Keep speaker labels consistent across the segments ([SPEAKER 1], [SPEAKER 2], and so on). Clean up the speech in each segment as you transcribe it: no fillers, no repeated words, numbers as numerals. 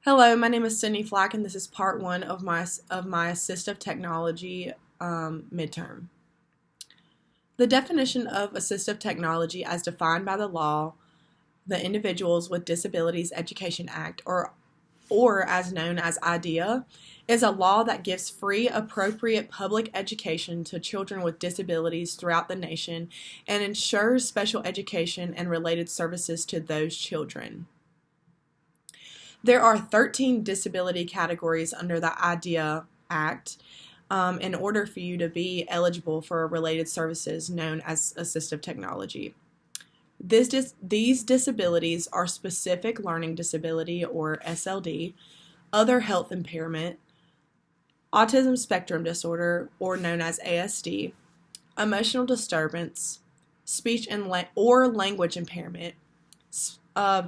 [SPEAKER 1] Hello, my name is Sydney Flack, and this is part one of my assistive technology midterm. The definition of assistive technology, as defined by the law, the Individuals with Disabilities Education Act, or as known as IDEA, is a law that gives free, appropriate public education to children with disabilities throughout the nation and ensures special education and related services to those children. There are 13 disability categories under the IDEA Act in order for you to be eligible for related services known as assistive technology. These disabilities are specific learning disability, or SLD, other health impairment, autism spectrum disorder, or known as ASD, emotional disturbance, speech or language impairment,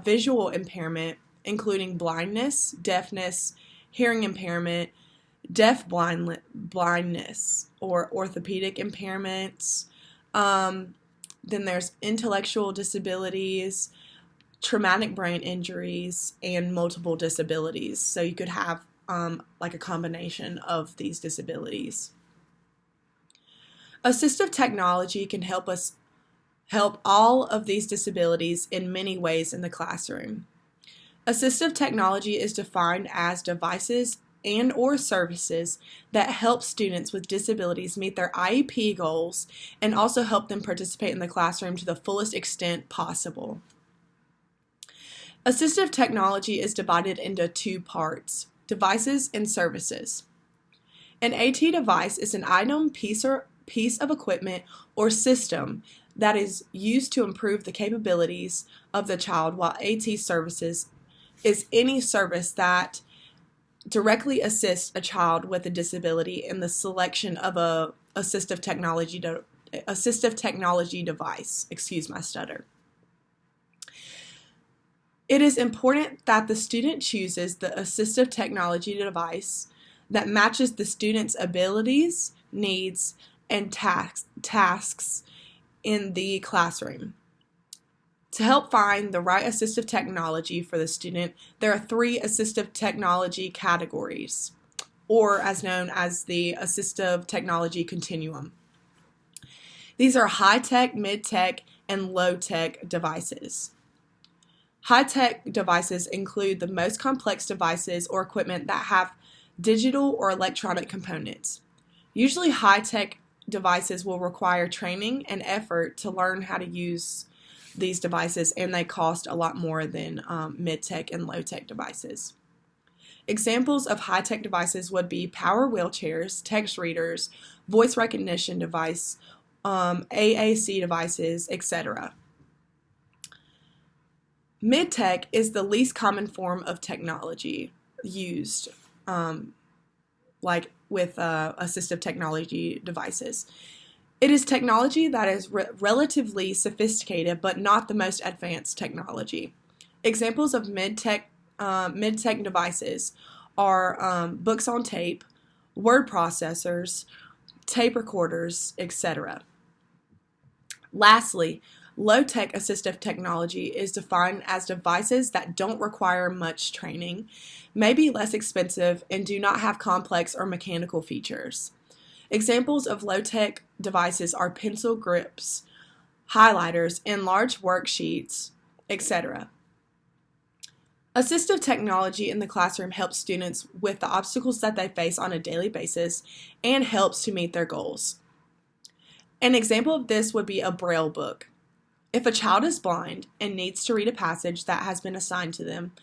[SPEAKER 1] visual impairment, including blindness, deafness, hearing impairment, blindness, or orthopedic impairments. Then there's intellectual disabilities, traumatic brain injuries, and multiple disabilities. So you could have like a combination of these disabilities. Assistive technology can help all of these disabilities in many ways in the classroom. Assistive technology is defined as devices and/or services that help students with disabilities meet their IEP goals and also help them participate in the classroom to the fullest extent possible. Assistive technology is divided into two parts: devices and services. An AT device is an item, piece of equipment, or system that is used to improve the capabilities of the child, while AT services is any service that directly assists a child with a disability in the selection of a assistive technology device. Excuse my stutter. It is important that the student chooses the assistive technology device that matches the student's abilities, needs, and tasks in the classroom. To help find the right assistive technology for the student, there are 3 assistive technology categories, or as known as the assistive technology continuum. These are high-tech, mid-tech, and low-tech devices. High-tech devices include the most complex devices or equipment that have digital or electronic components. Usually high-tech devices will require training and effort to learn how to use these devices, and they cost a lot more than mid-tech and low-tech devices. Examples of high-tech devices would be power wheelchairs, text readers, voice recognition device, AAC devices, etc. Mid-tech is the least common form of technology used, like with assistive technology devices. It is technology that is relatively sophisticated, but not the most advanced technology. Examples of mid-tech devices are books on tape, word processors, tape recorders, etc. Lastly, low-tech assistive technology is defined as devices that don't require much training, may be less expensive, and do not have complex or mechanical features. Examples of low-tech devices are pencil grips, highlighters, enlarged worksheets, etc. Assistive technology in the classroom helps students with the obstacles that they face on a daily basis and helps to meet their goals. An example of this would be a Braille book. If a child is blind and needs to read a passage that has been assigned to them,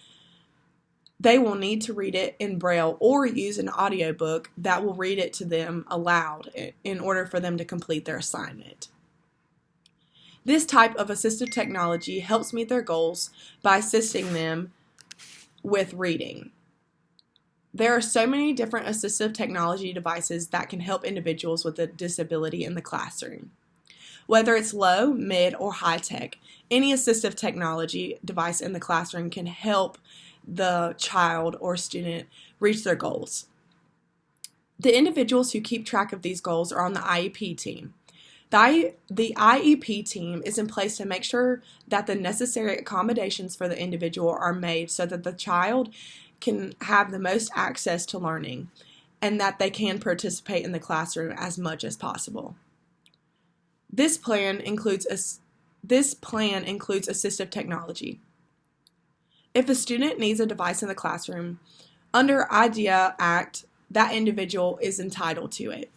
[SPEAKER 1] they will need to read it in Braille or use an audiobook that will read it to them aloud in order for them to complete their assignment. This type of assistive technology helps meet their goals by assisting them with reading. There are so many different assistive technology devices that can help individuals with a disability in the classroom. Whether it's low, mid, or high tech, any assistive technology device in the classroom can help the child or student reach their goals. The individuals who keep track of these goals are on the IEP team. The IEP team is in place to make sure that the necessary accommodations for the individual are made so that the child can have the most access to learning and that they can participate in the classroom as much as possible. This plan includes assistive technology. If a student needs a device in the classroom, under IDEA Act, that individual is entitled to it.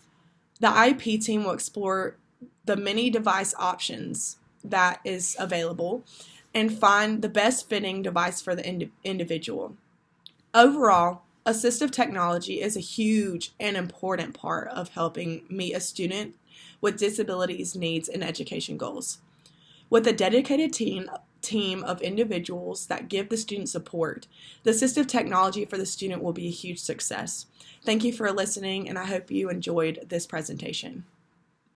[SPEAKER 1] The IEP team will explore the many device options that is available and find the best fitting device for the individual. Overall, assistive technology is a huge and important part of helping meet a student with disabilities needs and education goals. With a dedicated team of individuals that give the student support, the assistive technology for the student will be a huge success. Thank you for listening, and I hope you enjoyed this presentation.